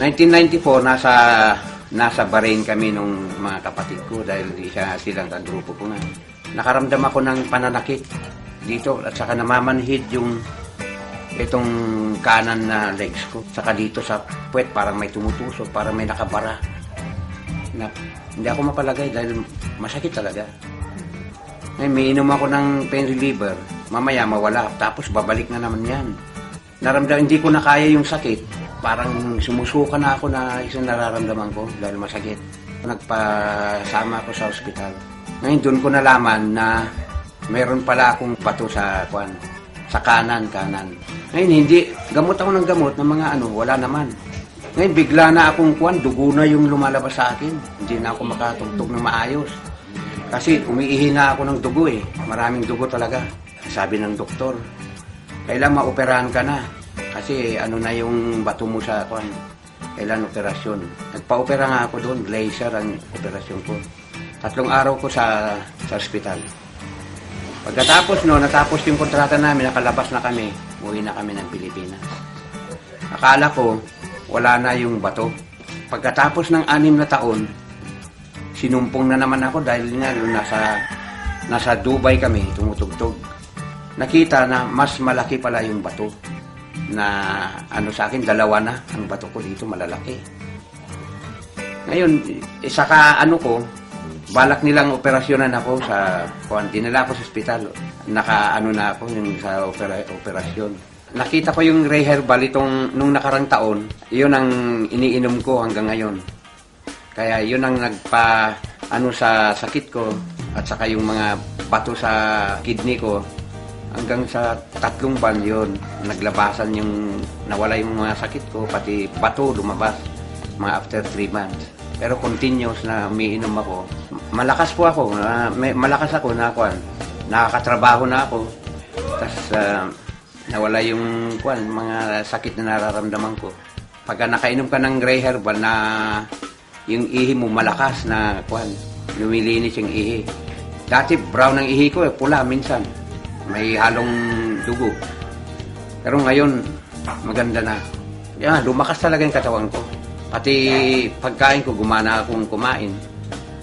1994, nasa Bahrain kami nung mga kapatid ko dahil silang kagrupo ko nga. Nakaramdam ako ng pananakit dito at saka namamanhid itong kanan na legs ko. Saka dito sa puwet parang may tumutusok, parang may nakabara. Hindi ako mapalagay dahil masakit talaga. Ngayon, may inom ako ng pain reliever, mamaya mawala, tapos babalik na naman yan. Naramdaman, hindi ko na kaya yung sakit. Parang sumusuka na ako na isang nararamdaman ko dahil masakit. Nagpasama ako sa ospital. Ngayon, doon ko nalaman na meron pala akong bato sa kanan. Ngayon, hindi, gamot ako ng gamot ng mga wala naman. Ngayon, bigla na akong dugo na yung lumalabas sa akin. Hindi na ako makatugtog ng maayos. Kasi umiihi na ako ng dugo eh. Maraming dugo talaga. Sabi ng doktor, kailan maoperahan ka na. Kasi na yung bato mo sa kailan operasyon. Nagpa-opera nga ako doon, laser ang operasyon ko. 3 araw ko sa ospital. Pagkatapos natapos yung kontrata namin, nakalabas na kami, uwi na kami ng Pilipinas. Akala ko, wala na yung bato. Pagkatapos ng 6 na taon, sinumpong na naman ako dahil nga nasa Dubai kami, tumutugtog. Nakita na mas malaki pala yung bato. Na sa akin, 2 na ang bato ko dito, malalaki. Ngayon, saka ko, balak nilang operasyonan ako sa dinala ako sa ospital. Na ako yung sa operasyon. Nakita ko yung Ray Herbal nung nakarang taon, yun ang iniinom ko hanggang ngayon. Kaya yun ang nagpa sa sakit ko at saka yung mga bato sa kidney ko. Hanggang sa 3 buwan yun, naglabasan nawala yung mga sakit ko, pati bato lumabas, mga after 3 months. Pero continuous na umiinom ako. Malakas po ako, malakas ako nakakatrabaho na ako. Tapos nawala yung mga sakit na nararamdaman ko. Pagka nakainom ka ng Ray Herbal na yung ihi mo malakas na lumilinis yung ihi. Dati brown ang ihi ko, pula minsan. May halong dugo. Pero ngayon, maganda na. Lumakas talaga yung katawan ko. Pati pagkain ko, gumana akong kumain.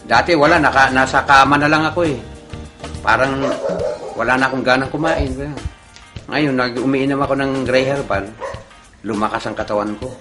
Dati wala, nasa kama na lang ako eh. Parang wala na akong ganang kumain. Ngayon, umiinom ako ng Ray Herbal, lumakas ang katawan ko.